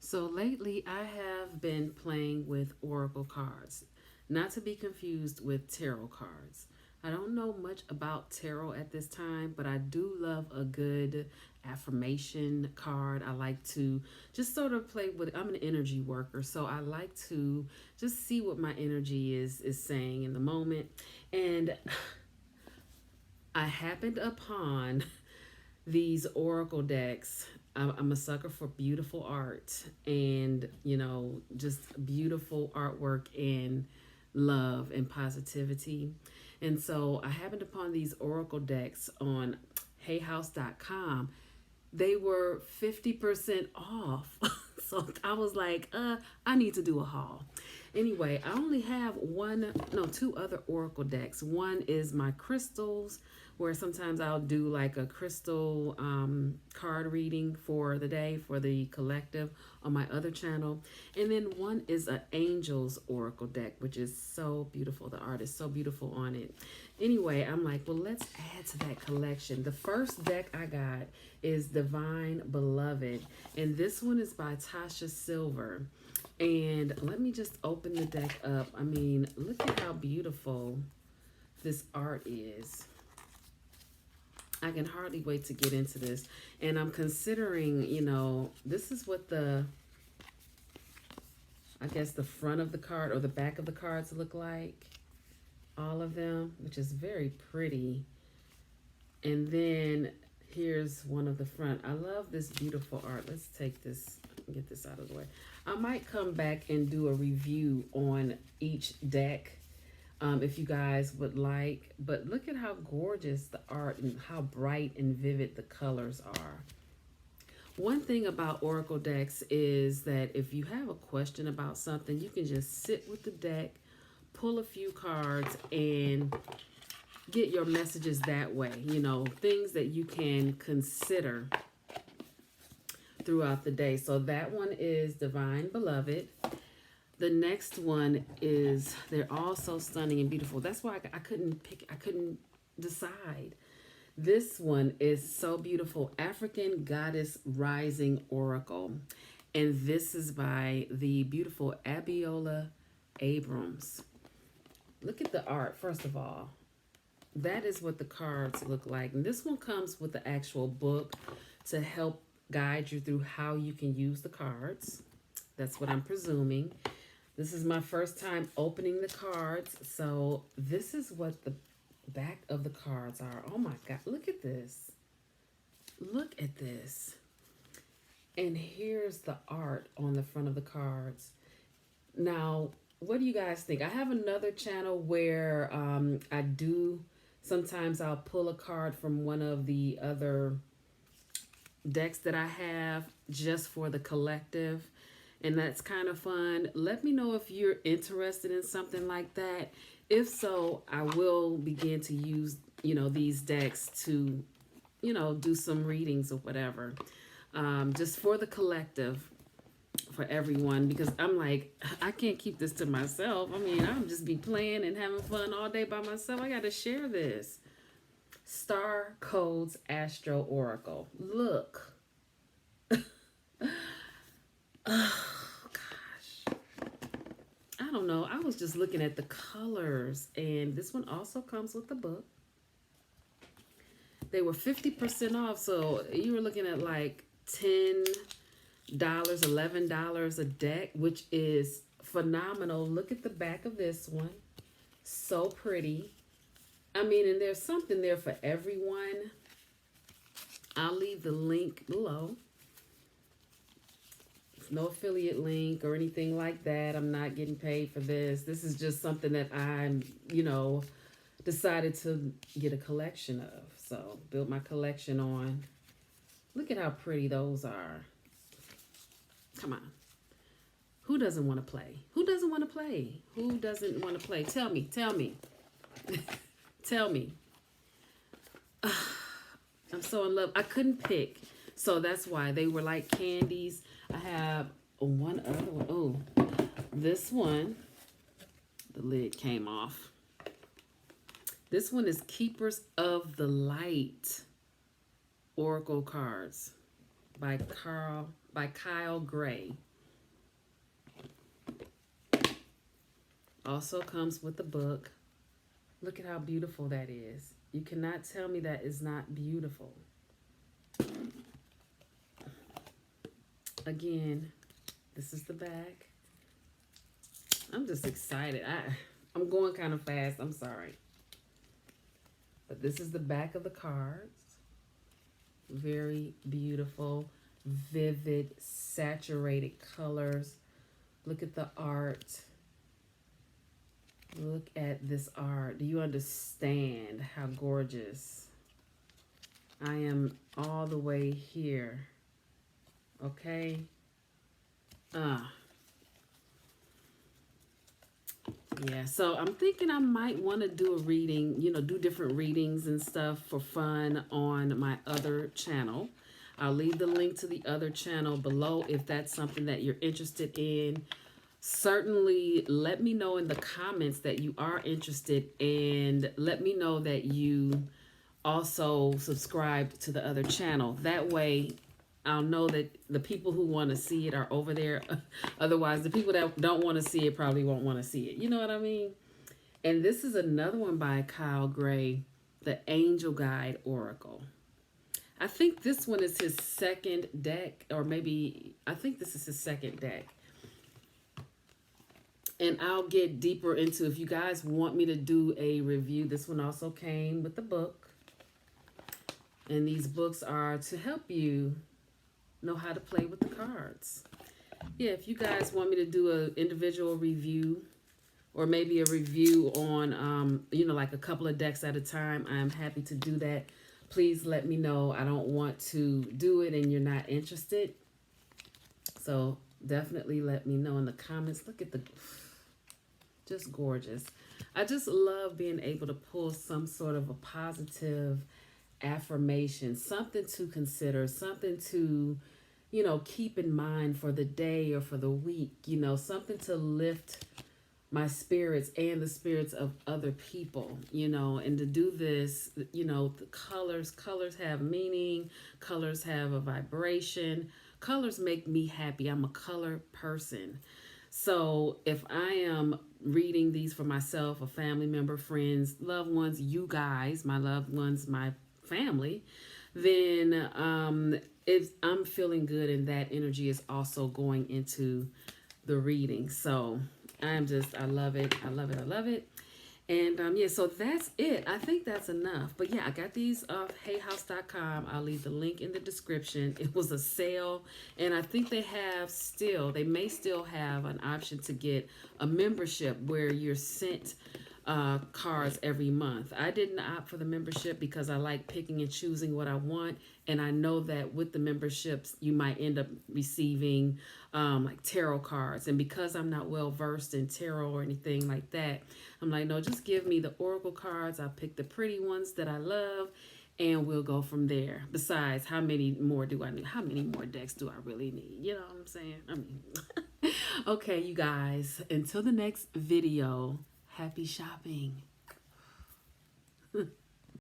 So lately, I have been playing with oracle cards, not to be confused with tarot cards. I don't know much about tarot at this time, but I do love a good affirmation card. I like to just sort of play with. I'm an energy worker, so I like to just see what my energy is saying in the moment. And I happened upon these oracle decks. I'm a sucker for beautiful art and, just beautiful artwork and love and positivity. And so I happened upon these oracle decks on heyhouse.com. They were 50% off. So I was like, I need to do a haul. Anyway, I only have two other oracle decks. One is my crystals, where sometimes I'll do like a crystal card reading for the day for the collective on my other channel. And then one is an angels oracle deck, which is so beautiful. The art is so beautiful on it. Anyway, I'm like, well, let's add to that collection. The first deck I got is Divine Beloved, and this one is by Tosha Silver. And let me just open the deck up. I mean, look at how beautiful this art is. I can hardly wait to get into this. And I'm considering, this is what I guess the front of the card or the back of the cards look like. All of them, which is very pretty. And then here's one of the front. I love this beautiful art. Let's take this, get this out of the way. I might come back and do a review on each deck if you guys would like. But look at how gorgeous the art and how bright and vivid the colors are. One thing about oracle decks is that if you have a question about something, you can just sit with the deck, pull a few cards, and get your messages that way. Things that you can consider throughout the day. So that one is Divine Beloved. The next one is, they're all so stunning and beautiful. That's why I couldn't pick, I couldn't decide. This one is so beautiful, African Goddess Rising Oracle. And this is by the beautiful Abiola Abrams. Look at the art, first of all. That is what the cards look like. And this one comes with the actual book to help guide you through how you can use the cards. That's what I'm presuming. This is my first time opening the cards. So this is what the back of the cards are. Oh my God, look at this. Look at this. And here's the art on the front of the cards. Now, what do you guys think? I have another channel where I do, sometimes I'll pull a card from one of the other decks that I have just for the collective. And that's kind of fun. Let me know if you're interested in something like that. If so, I will begin to use, these decks to, do some readings or whatever. Just for the collective, for everyone, because I'm like, I can't keep this to myself. I mean, I'm just be playing and having fun all day by myself. I got to share this. Starcodes Astro Oracle. Look. Oh, gosh. I don't know. I was just looking at the colors, and this one also comes with the book. They were 50% off, so you were looking at like $10, $11 a deck, which is phenomenal. Look at the back of this one. So pretty. I mean, and there's something there for everyone. I'll leave the link below. No affiliate link or anything like that. I'm not getting paid for this. This is just something that I'm, decided to get a collection of. So build my collection on. Look at how pretty those are. Come on. Who doesn't want to play? Who doesn't want to play? Who doesn't want to play? Tell me. Tell me. Tell me. I'm so in love. I couldn't pick. So that's why they were like candies. I have one other one. Oh, this one. The lid came off. This one is Keepers of the Light Oracle cards by Kyle Gray. Also comes with a book. Look at how beautiful that is. You cannot tell me that is not beautiful. Again, this is the back. I'm just excited. I'm going kind of fast. I'm sorry. But this is the back of the cards. Very beautiful, vivid, saturated colors. Look at the art. Look at this art. Do you understand how gorgeous? I am all the way here. Okay? Yeah, so I'm thinking I might want to do a reading, you know, do different readings and stuff for fun on my other channel. I'll leave the link to the other channel below if that's something that you're interested in. Certainly let me know in the comments that you are interested, and let me know that you also subscribe to the other channel. That way I'll know that the people who want to see it are over there. Otherwise, the people that don't want to see it probably won't want to see it. You know what I mean? And this is another one by Kyle Gray, the Angel Guide Oracle. I think this one is his second deck, or maybe, I think this is his second deck. And I'll get deeper into, if you guys want me to do a review, this one also came with the book. And these books are to help you know how to play with the cards. Yeah, if you guys want me to do an individual review, or maybe a review on, you know, like a couple of decks at a time, I'm happy to do that. Please let me know. I don't want to do it and you're not interested. So definitely let me know in the comments. Look at the, just gorgeous. I just love being able to pull some sort of a positive affirmation, something to consider, something to, you know, keep in mind for the day or for the week, you know, something to lift my spirits and the spirits of other people, you know. And to do this, you know, the colors have meaning, colors have a vibration, colors make me happy. I'm a color person. So if I am reading these for myself, a family member, friends, loved ones, you guys, my loved ones, my family, then if I'm feeling good, and that energy is also going into the reading. So I love it. I love it. I love it. And yeah, so that's it. I think that's enough. But yeah, I got these off hayhouse.com. I'll leave the link in the description. It was a sale, and I think they may still have an option to get a membership where you're sent cards every month. I didn't opt for the membership because I like picking and choosing what I want, and I know that with the memberships you might end up receiving like tarot cards, and because I'm not well versed in tarot or anything like that, I'm like, no, just give me the oracle cards. I'll pick the pretty ones that I love, and we'll go from there. Besides, how many more do I need? How many more decks do I really need? You know what I'm saying? I mean, okay, you guys, until the next video, happy shopping.